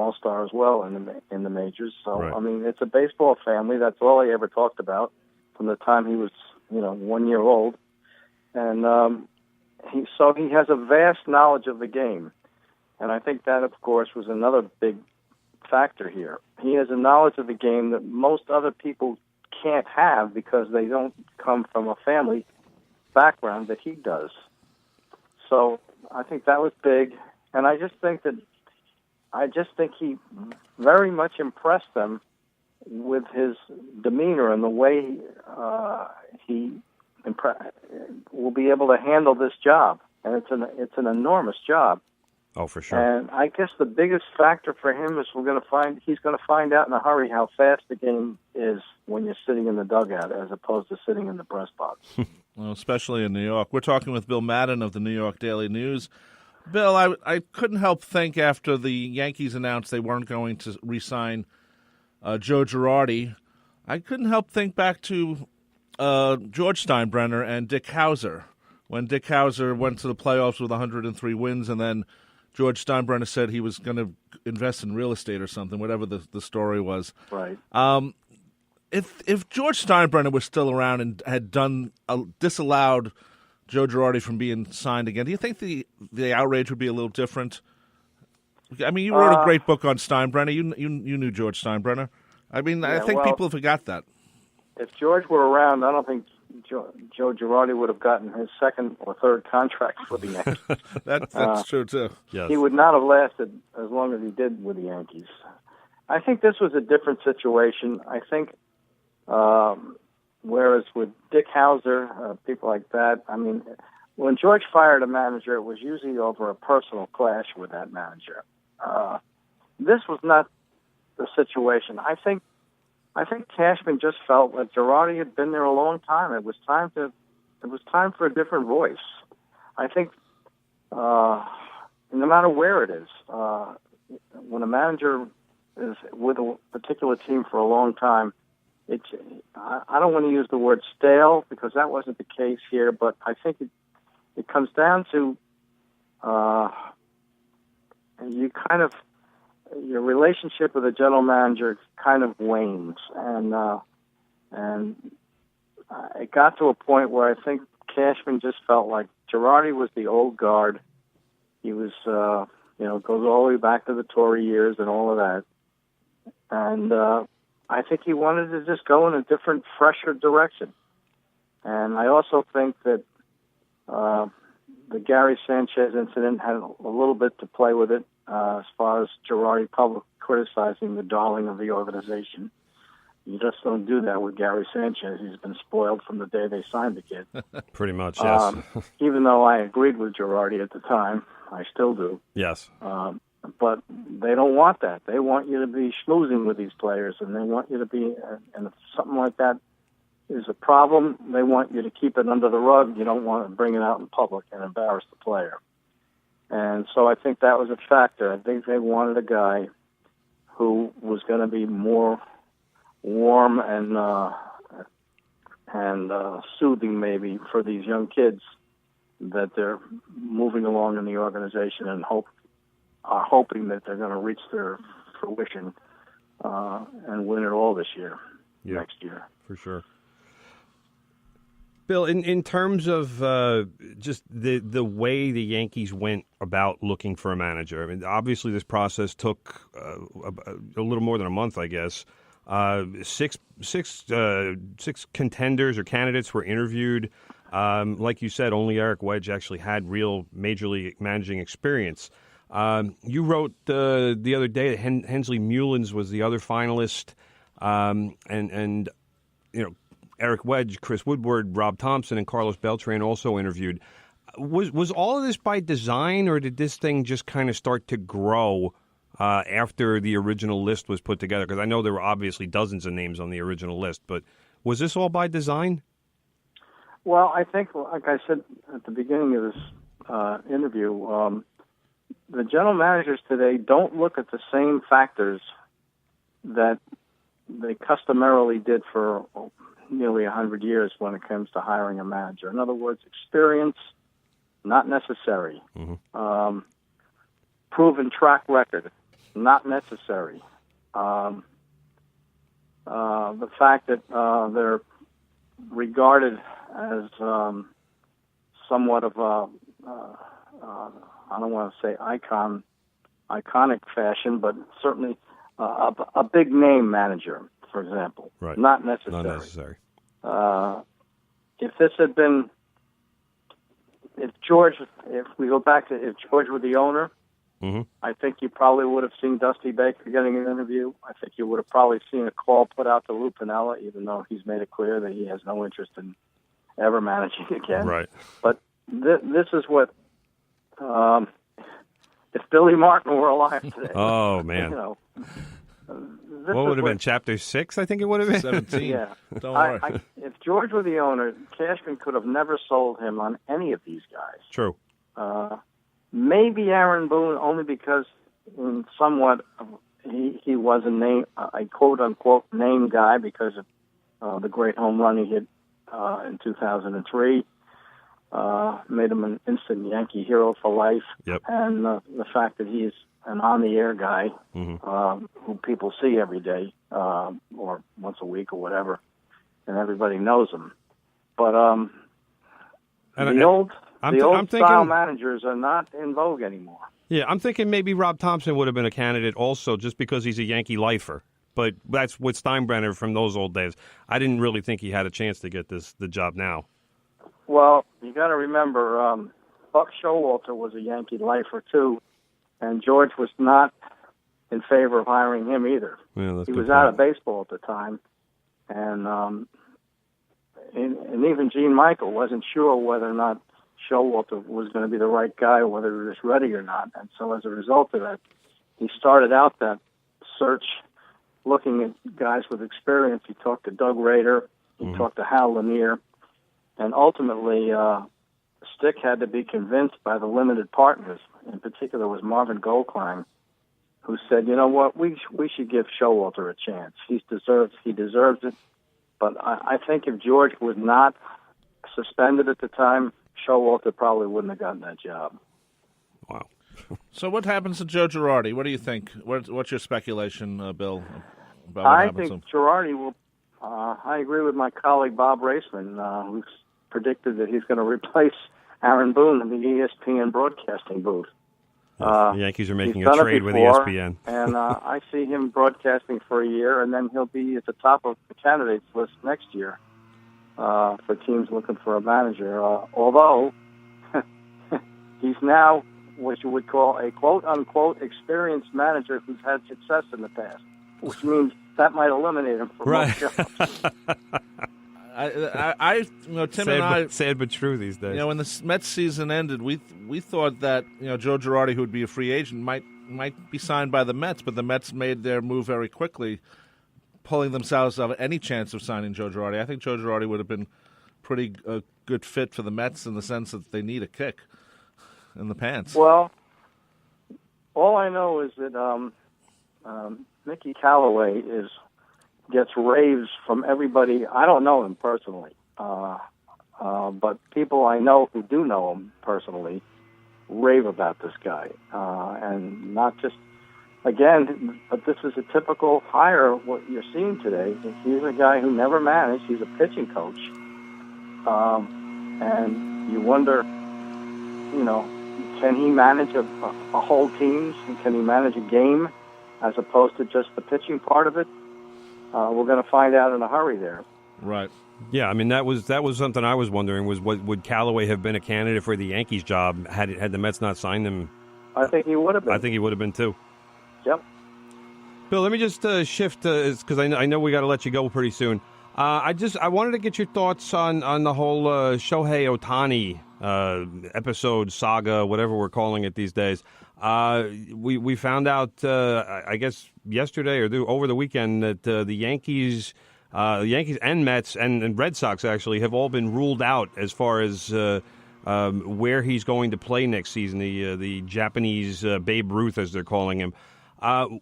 all-star as well in the majors. So, Right. I mean, it's a baseball family. That's all he ever talked about from the time he was, 1 year old. And he has a vast knowledge of the game. And I think that, of course, was another big factor here. He has a knowledge of the game that most other people can't have because they don't come from a family background that he does. So I think that was big. And I just think he very much impressed them with his demeanor and the way he will be able to handle this job. And it's an enormous job. Oh, for sure. And I guess the biggest factor for him is he's going to find out in a hurry how fast the game is when you're sitting in the dugout as opposed to sitting in the press box. Well, especially in New York. We're talking with Bill Madden of the New York Daily News. Bill, I couldn't help think after the Yankees announced they weren't going to re-sign Joe Girardi, I couldn't help think back to George Steinbrenner and Dick Howser. When Dick Howser went to the playoffs with 103 wins, and then George Steinbrenner said he was going to invest in real estate or something, whatever the story was. Right. If George Steinbrenner was still around and had disallowed Joe Girardi from being signed again, do you think the outrage would be a little different? I mean, you wrote a great book on Steinbrenner. You knew George Steinbrenner. I mean, I think people forgot that. If George were around, I don't think Joe Girardi would have gotten his second or third contract for the Yankees. That's true, too. Yes. He would not have lasted as long as he did with the Yankees. I think this was a different situation. I think, whereas with Dick Howser, people like that, I mean, when George fired a manager, it was usually over a personal clash with that manager. This was not the situation. I think Cashman just felt that Girardi had been there a long time. It was time for a different voice. I think no matter where it is, when a manager is with a particular team for a long time, I don't want to use the word stale because that wasn't the case here, but I think it comes down to your relationship with a general manager kind of wanes, and it got to a point where I think Cashman just felt like Girardi was the old guard. He was, goes all the way back to the Tory years and all of that, and I think he wanted to just go in a different, fresher direction. And I also think that the Gary Sanchez incident had a little bit to play with it. As far as Girardi public criticizing the darling of the organization. You just don't do that with Gary Sanchez. He's been spoiled from the day they signed the kid. Pretty much, yes. Even though I agreed with Girardi at the time, I still do. Yes. But they don't want that. They want you to be schmoozing with these players, and they want you to be, and if something like that is a problem, they want you to keep it under the rug. You don't want to bring it out in public and embarrass the player. And so I think that was a factor. I think they wanted a guy who was going to be more warm and soothing, maybe, for these young kids that they're moving along in the organization and are hoping that they're going to reach their fruition and win it all this year, next year. For sure. Bill, in terms of just the way the Yankees went about looking for a manager, I mean, obviously this process took a little more than a month, I guess. Six contenders or candidates were interviewed. Like you said, only Eric Wedge actually had real major league managing experience. You wrote the other day that Hensley Mullins was the other finalist, and you know, Eric Wedge, Chris Woodward, Rob Thompson, and Carlos Beltran also interviewed. Was all of this by design, or did this thing just kind of start to grow after the original list was put together? Because I know there were obviously dozens of names on the original list, but was this all by design? Well, I think, like I said at the beginning of this interview, the general managers today don't look at the same factors that they customarily did for nearly 100 years when it comes to hiring a manager. In other words, experience, not necessary. Mm-hmm. Proven track record. not necessary. The fact that they're regarded as somewhat of a, I don't want to say iconic fashion, but certainly a big name manager, for example. Right. Not necessary. Not necessary. If this had been, if we go back to if George were the owner, Mm-hmm. I think you probably would have seen Dusty Baker getting an interview. I think you would have probably seen a call put out to Lou Piniella, even though he's made it clear that he has no interest in ever managing again. Right. But this is what, if Billy Martin were alive today. Oh, man. You know, What would have been Chapter 6, I think it would have been? 17. Yeah. Don't worry. If George were the owner, Cashman could have never sold him on any of these guys. True. Maybe Aaron Boone, only because in somewhat he was a quote unquote name guy because of the great home run he hit in 2003. Made him an instant Yankee hero for life. Yep. And the fact that he's an on-the-air guy Mm-hmm. who people see every day or once a week or whatever, and everybody knows him. But the old style managers are not in vogue anymore. Yeah, I'm thinking maybe Rob Thompson would have been a candidate also just because he's a Yankee lifer. But that's with Steinbrenner from those old days. I didn't really think he had a chance to get the job now. Well, you got to remember, Buck Showalter was a Yankee lifer too, and George was not in favor of hiring him either. Yeah, he was out of baseball at the time, and even Gene Michael wasn't sure whether or not Showalter was going to be the right guy, whether he was ready or not. And so as a result of that, he started out that search looking at guys with experience. He talked to Doug Rader, he talked to Hal Lanier, and ultimately Stick had to be convinced by the limited partners. In particular was Marvin Goldklang, who said, you know what, we should give Showalter a chance. He deserves it. But I think if George was not suspended at the time, Showalter probably wouldn't have gotten that job. Wow. So what happens to Joe Girardi? What do you think? What's your speculation, Bill, about what I happens to him? think Girardi will. I agree with my colleague Bob Raceman, who's predicted that he's going to replace Aaron Boone in the ESPN broadcasting booth. The Yankees are making a trade with ESPN. And I see him broadcasting for a year, and then he'll be at the top of the candidates list next year for teams looking for a manager. Although he's now what you would call a quote-unquote experienced manager who's had success in the past, which means that might eliminate him from most jobs. Tim and I, sad but true these days. When the Mets season ended, we thought that Joe Girardi, who would be a free agent, might be signed by the Mets, but the Mets made their move very quickly, pulling themselves out of any chance of signing Joe Girardi. I think Joe Girardi would have been pretty good fit for the Mets in the sense that they need a kick in the pants. Well, all I know is that Mickey Callaway gets raves from everybody. I don't know him personally, but people I know who do know him personally rave about this guy. And not just, again, but this is a typical hire, what you're seeing today. He's a guy who never managed. He's a pitching coach. And you wonder, can he manage a whole team? Can he manage a game as opposed to just the pitching part of it? We're going to find out in a hurry there. Right. Yeah, I mean that was something I was wondering was would Callaway have been a candidate for the Yankees job had the Mets not signed him? I think he would have been. I think he would have been too. Yep. Bill, let me just shift because I know we got to let you go pretty soon. I wanted to get your thoughts on the whole Shohei Ohtani episode, saga, whatever we're calling it these days. We found out, I guess, yesterday or over the weekend that the Yankees and Mets and Red Sox actually have all been ruled out as far as where he's going to play next season. The Japanese Babe Ruth, as they're calling him.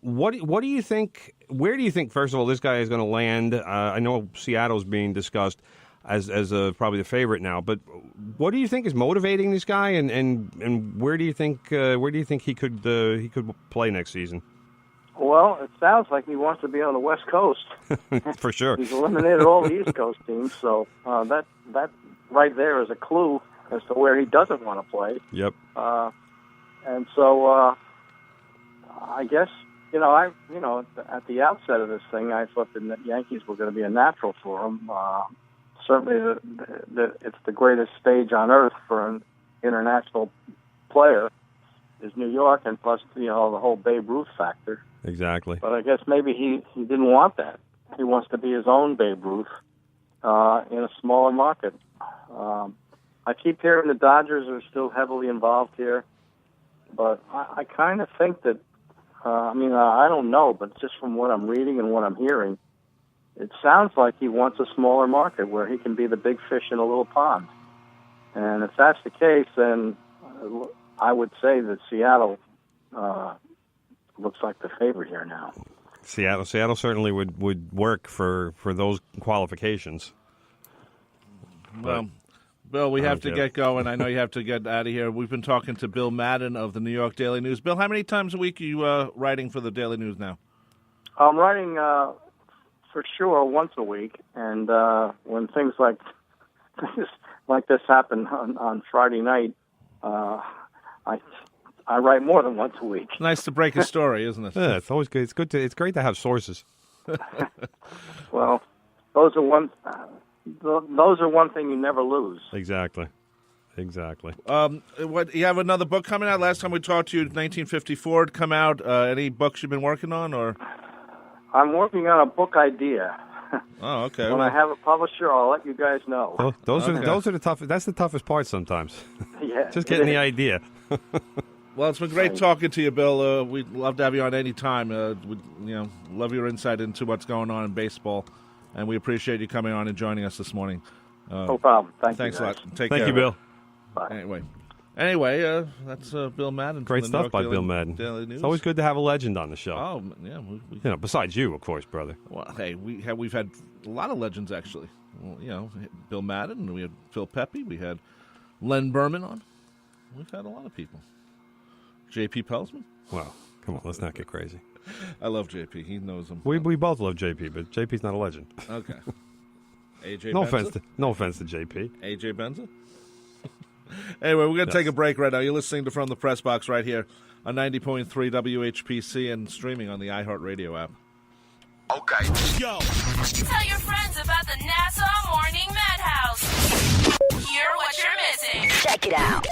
What do you think? Where do you think, first of all, this guy is going to land? I know Seattle's being discussed as probably the favorite now, but what do you think is motivating this guy, and where do you think he could play next season? Well, it sounds like he wants to be on the West Coast. For sure. He's eliminated all the East Coast teams, so that right there is a clue as to where he doesn't want to play. Yep. And so I guess, at the outset of this thing, I thought the Yankees were going to be a natural for him. Certainly, it's the greatest stage on earth for an international player is New York, and plus, the whole Babe Ruth factor. Exactly. But I guess maybe he didn't want that. He wants to be his own Babe Ruth in a smaller market. I keep hearing the Dodgers are still heavily involved here, but I kind of think that, I don't know, but just from what I'm reading and what I'm hearing, it sounds like he wants a smaller market where he can be the big fish in a little pond. And if that's the case, then I would say that Seattle looks like the favorite here now. Seattle certainly would work for those qualifications. Well, Bill, we have to get going. I know you have to get out of here. We've been talking to Bill Madden of the New York Daily News. Bill, how many times a week are you writing for the Daily News now? I'm writing for sure once a week, and when things like this happen on Friday night, I write more than once a week. It's nice to break a story, isn't it? Yeah, it's always good. It's great to have sources. Well, those are one thing you never lose. Exactly. What you have another book coming out? Last time we talked to you, 1954 had come out. Any books you've been working on, or? I'm working on a book idea. Oh, okay. When I have a publisher, I'll let you guys know. Well, those are the toughest. That's the toughest part sometimes. Yeah, just getting the idea. Well, it's been great talking to you, Bill. We'd love to have you on any time. Love your insight into what's going on in baseball, and we appreciate you coming on and joining us this morning. No problem. Thanks you a lot. Thank you, Bill. Bye. Anyway, that's Bill Madden. Great stuff by Bill Madden. Daily News. It's always good to have a legend on the show. Oh, yeah. Besides you, of course, brother. Well, hey, we've had a lot of legends actually. Well, Bill Madden. We had Phil Pepe. We had Len Berman on. We've had a lot of people. J.P. Pelsman. Wow, come on, let's not get crazy. I love J.P. He knows him. We both love J.P., but J.P.'s not a legend. Okay. A.J. No Benza? offense to J.P. A.J. Benza? Anyway, we're going to take a break right now. You're listening to From the Press Box right here on 90.3 WHPC and streaming on the iHeartRadio app. Okay. Yo. Tell your friends about the Nassau Morning Madhouse. Hear what you're missing. Check it out.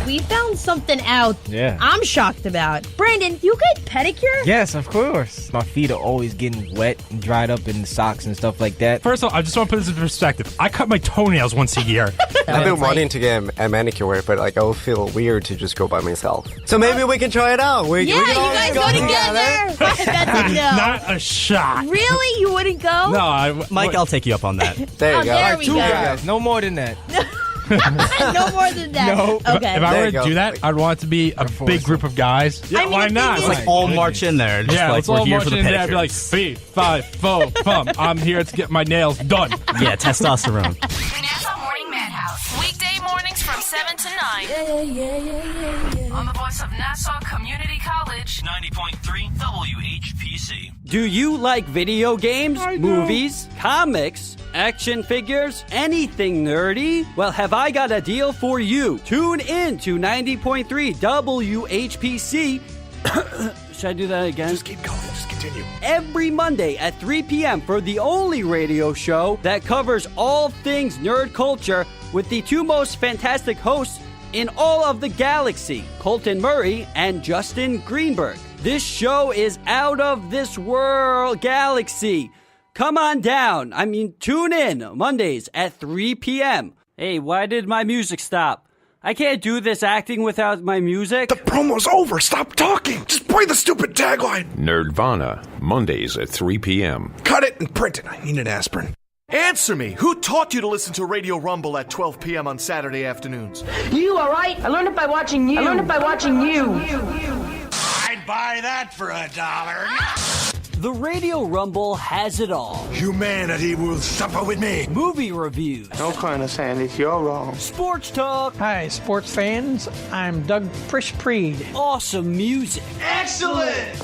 We found something out Yeah. I'm shocked about. Brandon, you get pedicure? Yes, of course. My feet are always getting wet and dried up in the socks and stuff like that. First of all, I just want to put this in perspective. I cut my toenails once a year. I've been wanting to get a manicure, but I would feel weird to just go by myself. So maybe we can try it out. We Yeah, can you all guys go together. That's a no. Not a shot. Really? You wouldn't go? No, Mike, I'll take you up on that. There you go. There we Two go. guys, no more than that. No more than that. No. Okay. If I There were you to go. do that, I'd want it to be a big group of guys. Yeah, I mean, why the not? thing is- Let's all march in there. Just Yeah, like let's we're all here march for the in there and be like, pedicures. 3, 5, 4, pump. I'm here to get my nails done. Yeah, testosterone. Nassau Morning Madhouse. Weekday mornings from 7 to 9. On the voice of Nassau Community College. 90.3 WHPC. Do you like video games, movies, comics, action figures, anything nerdy? Well, have I got a deal for you. Tune in to 90.3 WHPC. Should I do that again? Just keep going. Just continue. Every Monday at 3 p.m. for the only radio show that covers all things nerd culture with the two most fantastic hosts in all of the galaxy, Colton Murray and Justin Greenberg. This show is out of this world galaxy. Come on down. Tune in Mondays at 3 p.m. Hey, why did my music stop? I can't do this acting without my music. The promo's over. Stop talking. Just play the stupid tagline. Nerdvana, Mondays at 3 p.m. Cut it and print it. I need an aspirin. Answer me. Who taught you to listen to Radio Rumble at 12 p.m. on Saturday afternoons? You, all right? I learned it by watching you. I'd buy that for $1. The Radio Rumble has it all. Humanity will suffer with me. Movie reviews. No corner, Sandy. You're wrong. Sports talk. Hi, sports fans. I'm Doug Frisch-Preed. Awesome music. Excellent!